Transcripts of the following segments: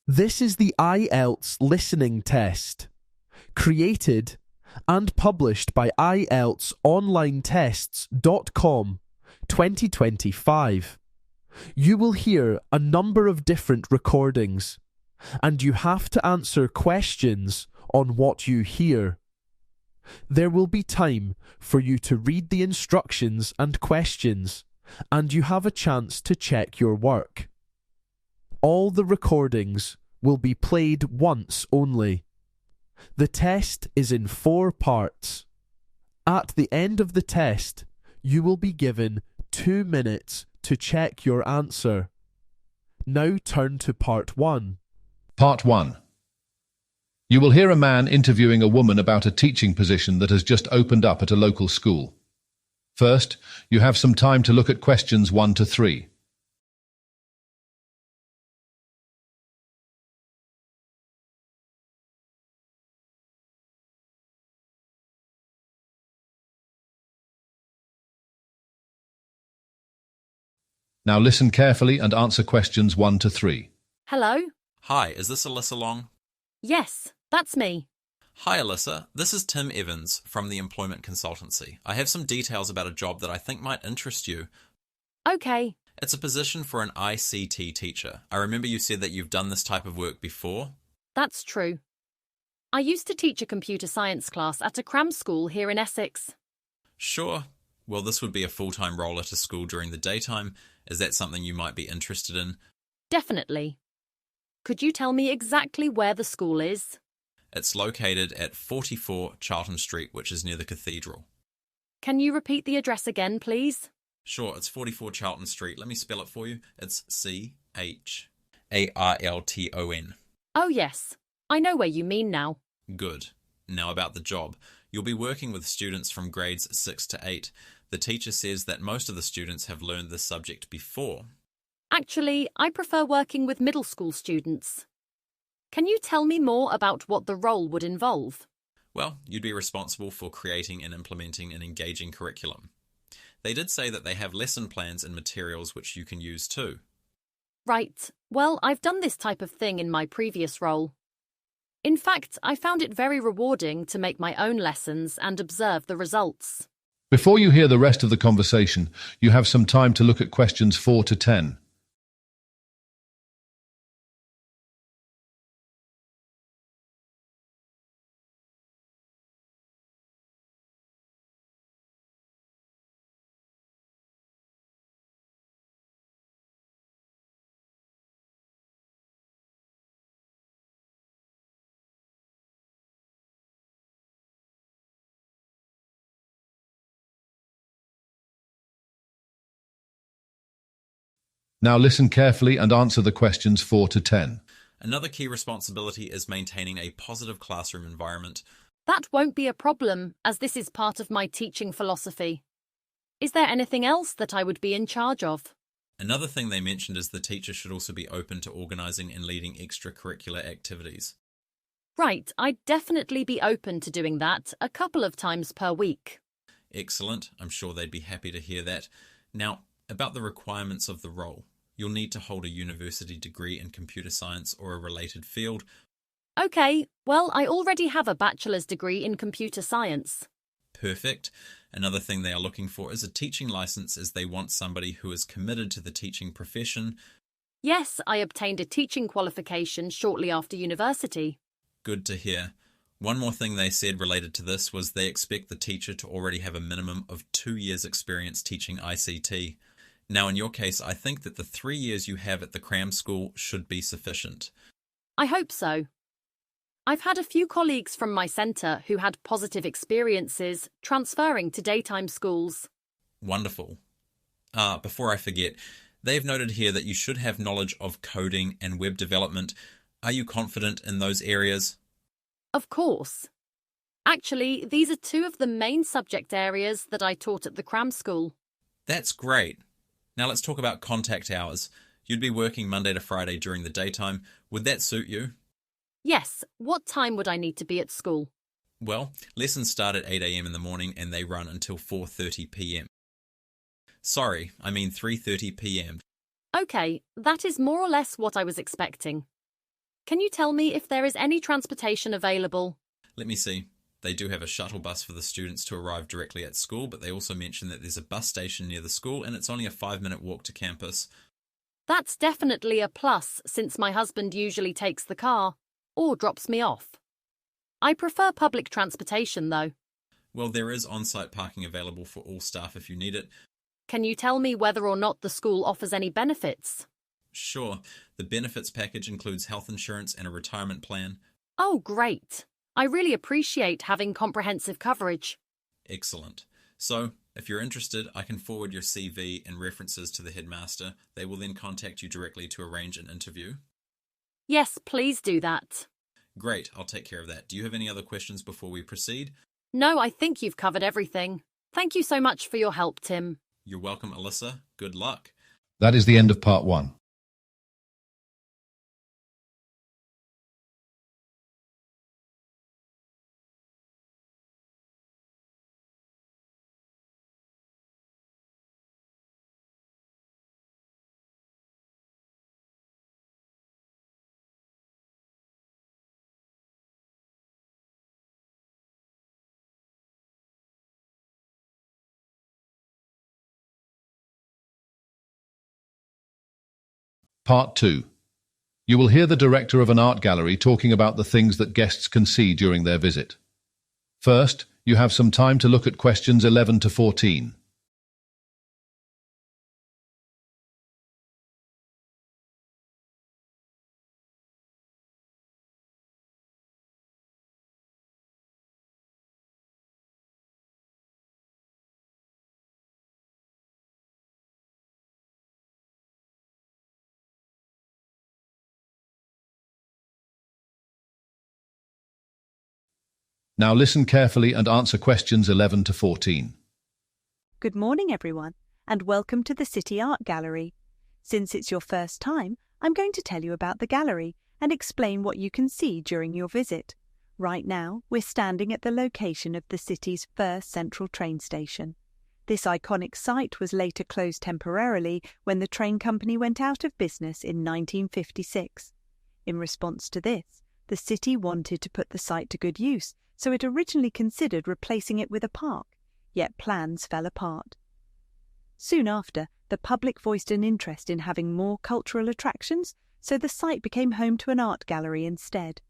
This is the IELTS listening test, created and published by IELTSonlinetests.com 2025. You will hear a number of different recordings, and you have to answer questions on what you hear. There will be time for you to read the instructions and questions, and you have a chance to check your work. All the recordings will be played once only. The test is in 4 parts. At the end of the test, you will be given 2 minutes to check your answer. Now turn to part 1. Part 1. You will hear a man interviewing a woman about a teaching position that has just opened up at a local school. First, you have some time to look at questions 1 to 3. Now listen carefully and answer questions 1 to 3. Hello? Hi, is this Alyssa Long? Yes, that's me. Hi Alyssa, this is Tim Evans from the Employment Consultancy. I have some details about a job that I think might interest you. Okay. It's a position for an ICT teacher. I remember you said that you've done this type of work before. That's true. I used to teach a computer science class at a cram school here in Essex. Sure. Well, this would be a full-time role at a school during the daytime. Is that something you might be interested in? Definitely. Could you tell me exactly where the school is? It's located at 44 Charlton Street, which is near the cathedral. Can you repeat the address again, please? Sure, it's 44 Charlton Street. Let me spell it for you. It's Charlton. Oh yes, I know where you mean now. Good. Now about the job. You'll be working with students from grades 6 to 8. The teacher says that most of the students have learned this subject before. Actually, I prefer working with middle school students. Can you tell me more about what the role would involve? Well, you'd be responsible for creating and implementing an engaging curriculum. They did say that they have lesson plans and materials which you can use too. Right. Well, I've done this type of thing in my previous role. In fact, I found it very rewarding to make my own lessons and observe the results. Before you hear the rest of the conversation, you have some time to look at questions 4 to 10. Now listen carefully and answer the questions 4 to 10. Another key responsibility is maintaining a positive classroom environment. That won't be a problem, as this is part of my teaching philosophy. Is there anything else that I would be in charge of? Another thing they mentioned is the teacher should also be open to organising and leading extracurricular activities. Right, I'd definitely be open to doing that a couple of times per week. Excellent. I'm sure they'd be happy to hear that. Now, about the requirements of the role. You'll need to hold a university degree in computer science or a related field. Okay, well, I already have a bachelor's degree in computer science. Perfect. Another thing they are looking for is a teaching license, as they want somebody who is committed to the teaching profession. Yes, I obtained a teaching qualification shortly after university. Good to hear. One more thing they said related to this was they expect the teacher to already have a minimum of 2 years' experience teaching ICT. Now, in your case, I think that the 3 years you have at the cram school should be sufficient. I hope so. I've had a few colleagues from my centre who had positive experiences transferring to daytime schools. Wonderful. Before I forget, they've noted here that you should have knowledge of coding and web development. Are you confident in those areas? Of course. Actually, these are 2 of the main subject areas that I taught at the cram school. That's great. Now let's talk about contact hours. You'd be working Monday to Friday during the daytime. Would that suit you? Yes, what time would I need to be at school? Well, lessons start at 8 a.m. in the morning and they run until 4:30 p.m. Sorry, I mean 3:30 p.m. Okay, that is more or less what I was expecting. Can you tell me if there is any transportation available? Let me see. They do have a shuttle bus for the students to arrive directly at school, but they also mention that there's a bus station near the school and it's only a 5-minute walk to campus. That's definitely a plus, since my husband usually takes the car or drops me off. I prefer public transportation, though. Well, there is on-site parking available for all staff if you need it. Can you tell me whether or not the school offers any benefits? Sure, the benefits package includes health insurance and a retirement plan. Oh, great. I really appreciate having comprehensive coverage. Excellent. So, if you're interested, I can forward your CV and references to the headmaster. They will then contact you directly to arrange an interview. Yes, please do that. Great, I'll take care of that. Do you have any other questions before we proceed? No, I think you've covered everything. Thank you so much for your help, Tim. You're welcome, Alyssa. Good luck. That is the end of part 1. Part 2. You will hear the director of an art gallery talking about the things that guests can see during their visit. First, you have some time to look at questions 11 to 14. Now listen carefully and answer questions 11 to 14. Good morning, everyone, and welcome to the City Art Gallery. Since it's your first time, I'm going to tell you about the gallery and explain what you can see during your visit. Right now, we're standing at the location of the city's first central train station. This iconic site was later closed temporarily when the train company went out of business in 1956. In response to this, the city wanted to put the site to good use, so it originally considered replacing it with a park, yet plans fell apart. Soon after, the public voiced an interest in having more cultural attractions, so the site became home to an art gallery instead.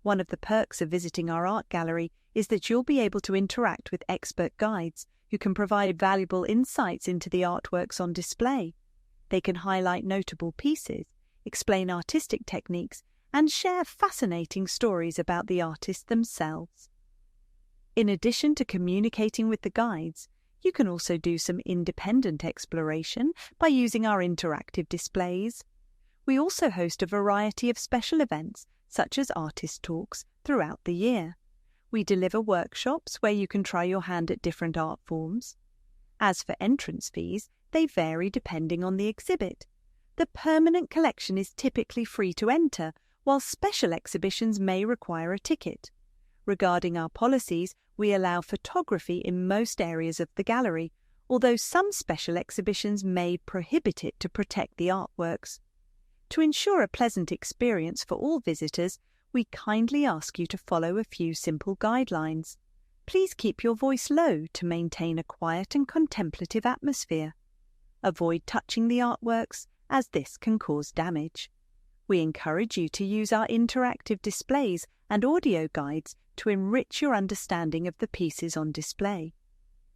One of the perks of visiting our art gallery is that you'll be able to interact with expert guides who can provide valuable insights into the artworks on display. They can highlight notable pieces, explain artistic techniques, and share fascinating stories about the artists themselves. In addition to communicating with the guides, you can also do some independent exploration by using our interactive displays. We also host a variety of special events, such as artist talks, throughout the year. We deliver workshops where you can try your hand at different art forms. As for entrance fees, they vary depending on the exhibit. The permanent collection is typically free to enter, while special exhibitions may require a ticket. Regarding our policies, we allow photography in most areas of the gallery, although some special exhibitions may prohibit it to protect the artworks. To ensure a pleasant experience for all visitors, we kindly ask you to follow a few simple guidelines. Please keep your voice low to maintain a quiet and contemplative atmosphere. Avoid touching the artworks, as this can cause damage. We encourage you to use our interactive displays and audio guides to enrich your understanding of the pieces on display.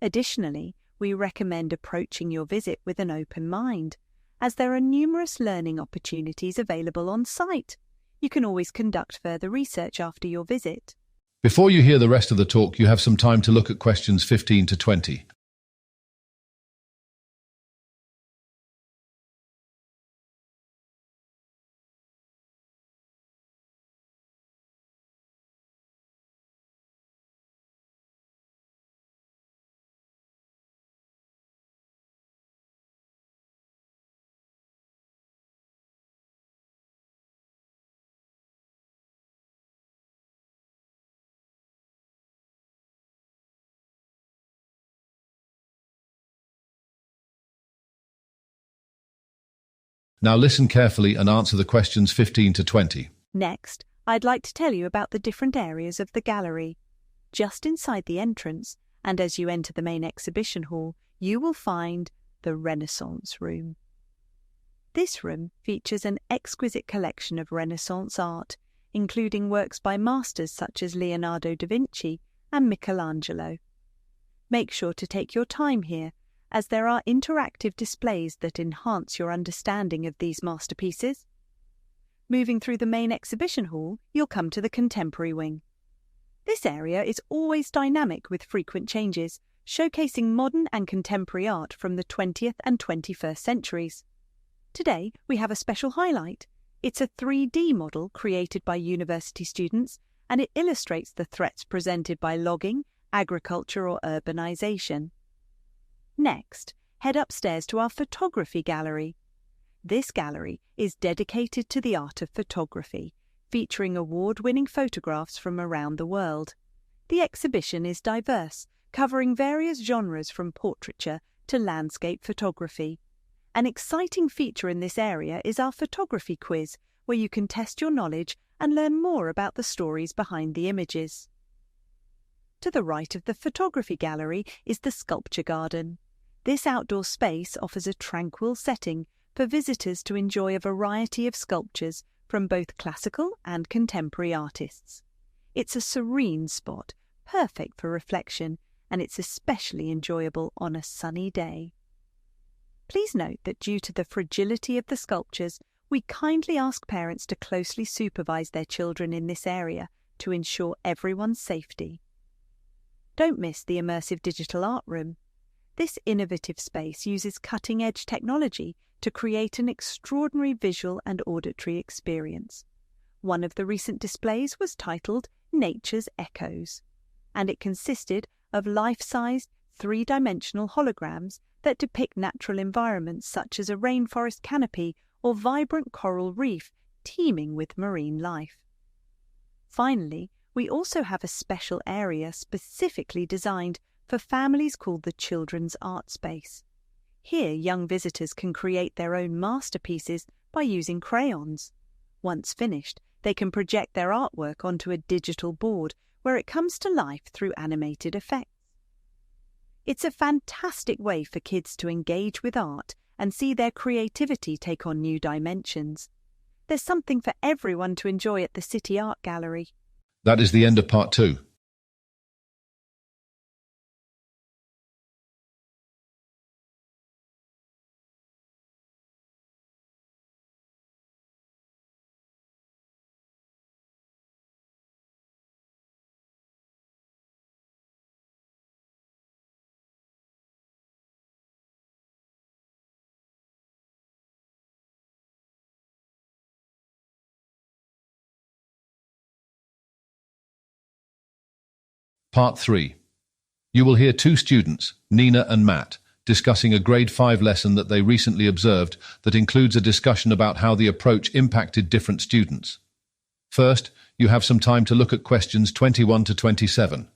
Additionally, we recommend approaching your visit with an open mind, as there are numerous learning opportunities available on site. You can always conduct further research after your visit. Before you hear the rest of the talk, you have some time to look at questions 15 to 20. Now listen carefully and answer the questions 15 to 20. Next, I'd like to tell you about the different areas of the gallery. Just inside the entrance, and as you enter the main exhibition hall, you will find the Renaissance Room. This room features an exquisite collection of Renaissance art, including works by masters such as Leonardo da Vinci and Michelangelo. Make sure to take your time here, as there are interactive displays that enhance your understanding of these masterpieces. Moving through the main exhibition hall, you'll come to the Contemporary Wing. This area is always dynamic with frequent changes, showcasing modern and contemporary art from the 20th and 21st centuries. Today, we have a special highlight. It's a 3D model created by university students, and it illustrates the threats presented by logging, agriculture or urbanization. Next, head upstairs to our photography gallery. This gallery is dedicated to the art of photography, featuring award-winning photographs from around the world. The exhibition is diverse, covering various genres from portraiture to landscape photography. An exciting feature in this area is our photography quiz, where you can test your knowledge and learn more about the stories behind the images. To the right of the photography gallery is the Sculpture Garden. This outdoor space offers a tranquil setting for visitors to enjoy a variety of sculptures from both classical and contemporary artists. It's a serene spot, perfect for reflection, and it's especially enjoyable on a sunny day. Please note that due to the fragility of the sculptures, we kindly ask parents to closely supervise their children in this area to ensure everyone's safety. Don't miss the immersive digital art room. This innovative space uses cutting-edge technology to create an extraordinary visual and auditory experience. One of the recent displays was titled Nature's Echoes, and it consisted of life-sized, three-dimensional holograms that depict natural environments such as a rainforest canopy or vibrant coral reef teeming with marine life. Finally, we also have a special area specifically designed for families called the Children's Art Space. Here, young visitors can create their own masterpieces by using crayons. Once finished, they can project their artwork onto a digital board where it comes to life through animated effects. It's a fantastic way for kids to engage with art and see their creativity take on new dimensions. There's something for everyone to enjoy at the City Art Gallery. That is the end of part 2. Part 3. You will hear 2 students, Nina and Matt, discussing a grade 5 lesson that they recently observed that includes a discussion about how the approach impacted different students. First, you have some time to look at questions 21 to 27.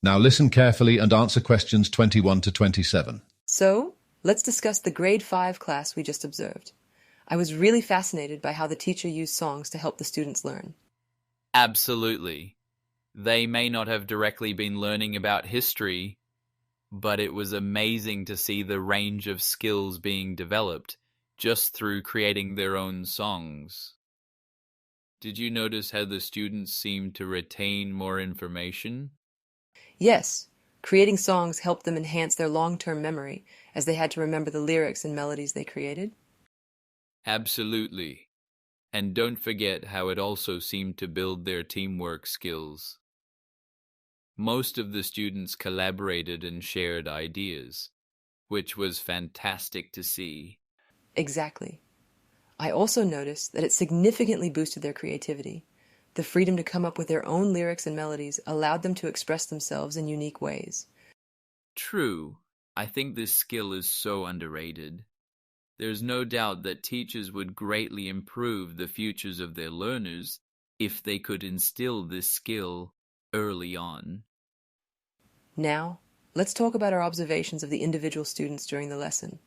Now listen carefully and answer questions 21 to 27. So, let's discuss the grade 5 class we just observed. I was really fascinated by how the teacher used songs to help the students learn. Absolutely. They may not have directly been learning about history, but it was amazing to see the range of skills being developed just through creating their own songs. Did you notice how the students seemed to retain more information? Yes, creating songs helped them enhance their long-term memory, as they had to remember the lyrics and melodies they created. Absolutely. And don't forget how it also seemed to build their teamwork skills. Most of the students collaborated and shared ideas, which was fantastic to see. Exactly. I also noticed that it significantly boosted their creativity. The freedom to come up with their own lyrics and melodies allowed them to express themselves in unique ways. True. I think this skill is so underrated. There's no doubt that teachers would greatly improve the futures of their learners if they could instill this skill early on. Now, let's talk about our observations of the individual students during the lesson.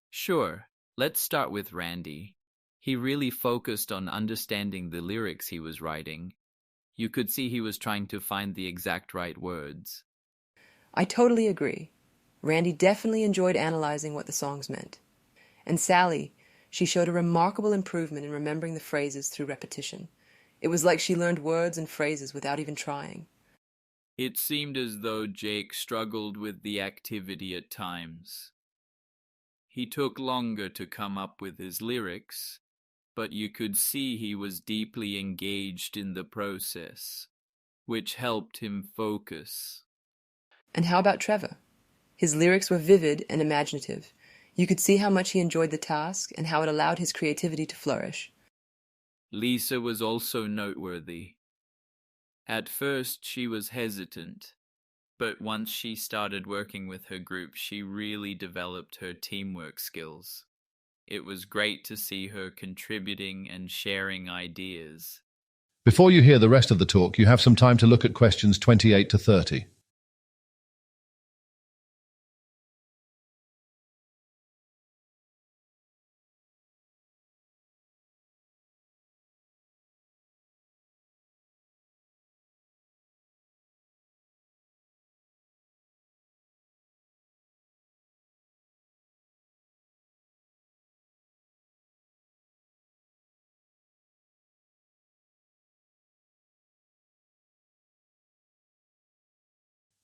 Sure, let's start with Randy. He really focused on understanding the lyrics he was writing. You could see he was trying to find the exact right words. I totally agree. Randy definitely enjoyed analyzing what the songs meant. And Sally, she showed a remarkable improvement in remembering the phrases through repetition. It was like she learned words and phrases without even trying. It seemed as though Jake struggled with the activity at times. He took longer to come up with his lyrics, but you could see he was deeply engaged in the process, which helped him focus. And how about Trevor? His lyrics were vivid and imaginative. You could see how much he enjoyed the task and how it allowed his creativity to flourish. Lisa was also noteworthy. At first, she was hesitant, but once she started working with her group, she really developed her teamwork skills. It was great to see her contributing and sharing ideas. Before you hear the rest of the talk, you have some time to look at questions 28 to 30.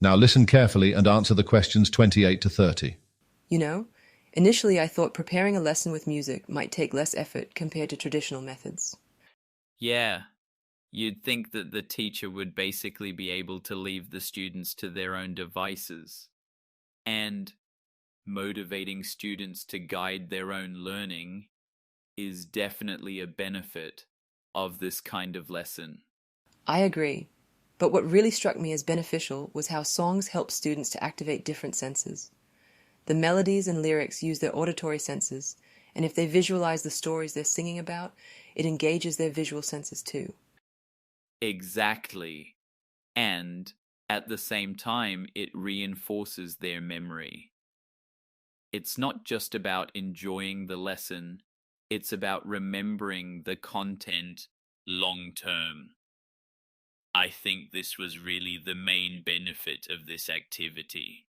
Now listen carefully and answer the questions 28 to 30. You know, initially I thought preparing a lesson with music might take less effort compared to traditional methods. Yeah, you'd think that the teacher would basically be able to leave the students to their own devices. And motivating students to guide their own learning is definitely a benefit of this kind of lesson. I agree. But what really struck me as beneficial was how songs help students to activate different senses. The melodies and lyrics use their auditory senses, and if they visualize the stories they're singing about, it engages their visual senses too. Exactly. And at the same time, it reinforces their memory. It's not just about enjoying the lesson, it's about remembering the content long term. I think this was really the main benefit of this activity.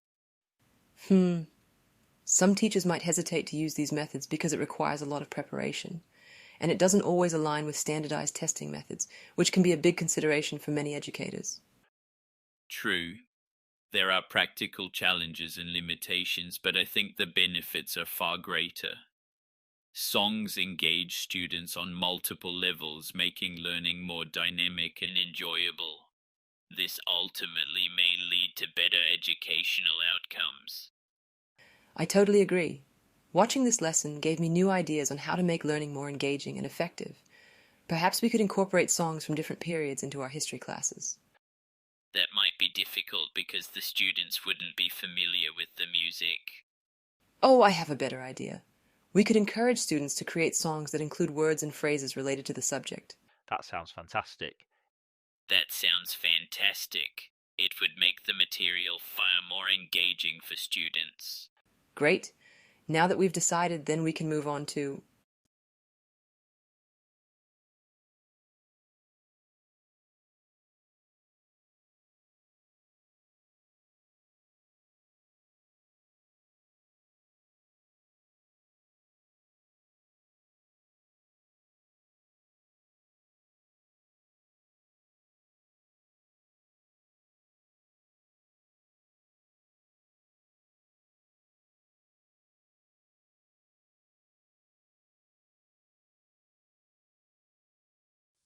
Some teachers might hesitate to use these methods because it requires a lot of preparation, and it doesn't always align with standardized testing methods, which can be a big consideration for many educators. True. There are practical challenges and limitations, but I think the benefits are far greater. Songs engage students on multiple levels, making learning more dynamic and enjoyable. This ultimately may lead to better educational outcomes. I totally agree. Watching this lesson gave me new ideas on how to make learning more engaging and effective. Perhaps we could incorporate songs from different periods into our history classes. That might be difficult because the students wouldn't be familiar with the music. Oh, I have a better idea. We could encourage students to create songs that include words and phrases related to the subject. That sounds fantastic. That sounds fantastic. It would make the material far more engaging for students. Great. Now that we've decided, then we can move on to...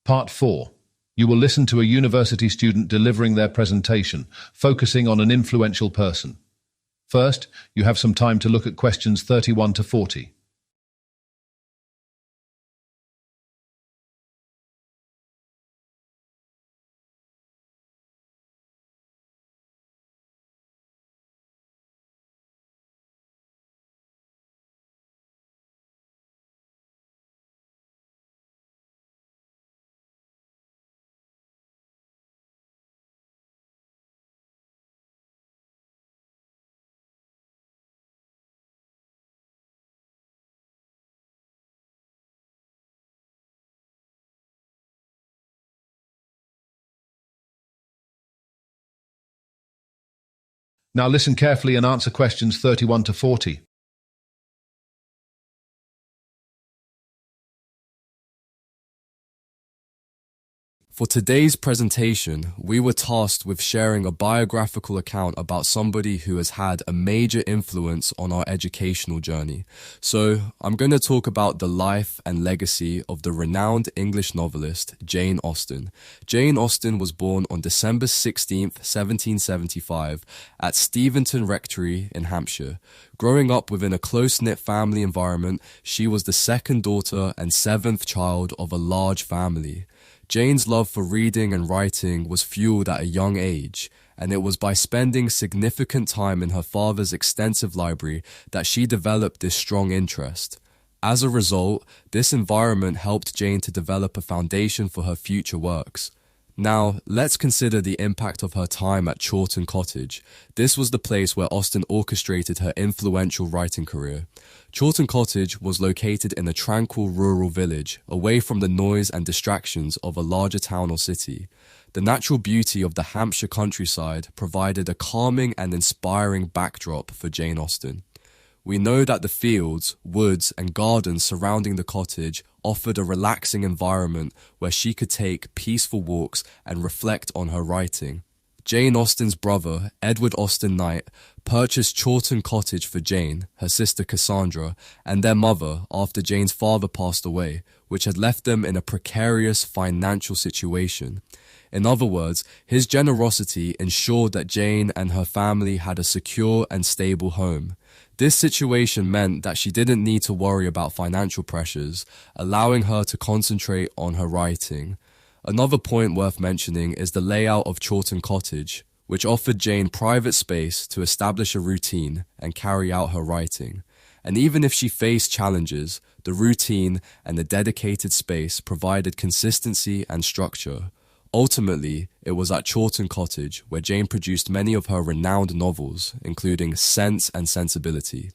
Part 4. You will listen to a university student delivering their presentation, focusing on an influential person. First, you have some time to look at questions 31 to 40. Now listen carefully and answer questions 31 to 40. For today's presentation, we were tasked with sharing a biographical account about somebody who has had a major influence on our educational journey. So, I'm going to talk about the life and legacy of the renowned English novelist Jane Austen. Jane Austen was born on December 16th, 1775 at Steventon Rectory in Hampshire. Growing up within a close-knit family environment, she was the second daughter and seventh child of a large family. Jane's love for reading and writing was fueled at a young age, and it was by spending significant time in her father's extensive library that she developed this strong interest. As a result, this environment helped Jane to develop a foundation for her future works. Now, let's consider the impact of her time at Chawton Cottage. This was the place where Austen orchestrated her influential writing career. Chawton Cottage was located in a tranquil rural village, away from the noise and distractions of a larger town or city. The natural beauty of the Hampshire countryside provided a calming and inspiring backdrop for Jane Austen. We know that the fields, woods, and gardens surrounding the cottage offered a relaxing environment where she could take peaceful walks and reflect on her writing. Jane Austen's brother, Edward Austen Knight, purchased Chawton Cottage for Jane, her sister Cassandra, and their mother after Jane's father passed away, which had left them in a precarious financial situation. In other words, his generosity ensured that Jane and her family had a secure and stable home. This situation meant that she didn't need to worry about financial pressures, allowing her to concentrate on her writing. Another point worth mentioning is the layout of Chawton Cottage, which offered Jane private space to establish a routine and carry out her writing. And even if she faced challenges, the routine and the dedicated space provided consistency and structure. Ultimately, it was at Chawton Cottage where Jane produced many of her renowned novels, including Sense and Sensibility.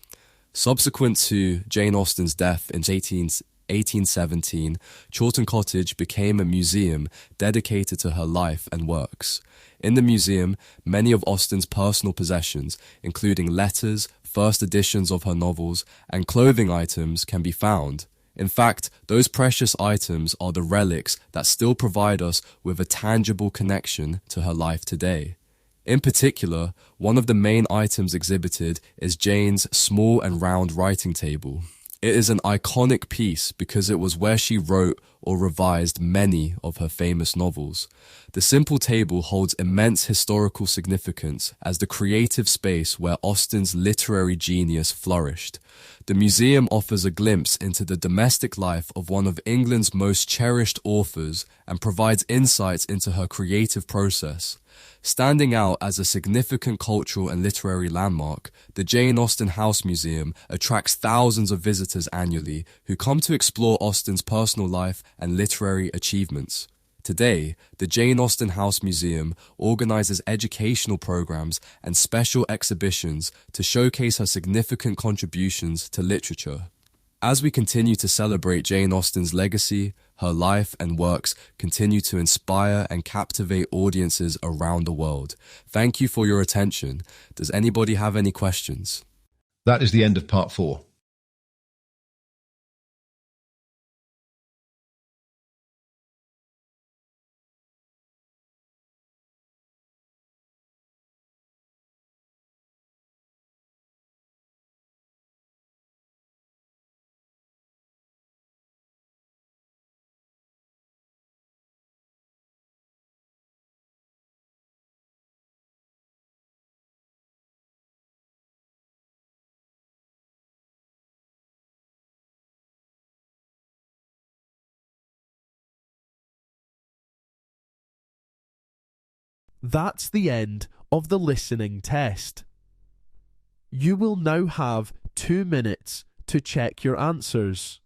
Subsequent to Jane Austen's death in 1817, Chawton Cottage became a museum dedicated to her life and works. In the museum, many of Austen's personal possessions, including letters, first editions of her novels, and clothing items, can be found. In fact, those precious items are the relics that still provide us with a tangible connection to her life today. In particular, one of the main items exhibited is Jane's small and round writing table. It is an iconic piece because it was where she wrote or revised many of her famous novels. The simple table holds immense historical significance as the creative space where Austen's literary genius flourished. The museum offers a glimpse into the domestic life of one of England's most cherished authors and provides insights into her creative process. Standing out as a significant cultural and literary landmark, the Jane Austen House Museum attracts thousands of visitors annually who come to explore Austen's personal life and literary achievements. Today, the Jane Austen House Museum organizes educational programs and special exhibitions to showcase her significant contributions to literature. As we continue to celebrate Jane Austen's legacy, her life and works continue to inspire and captivate audiences around the world. Thank you for your attention. Does anybody have any questions? That is the end of part 4. That's the end of the listening test. You will now have 2 minutes to check your answers.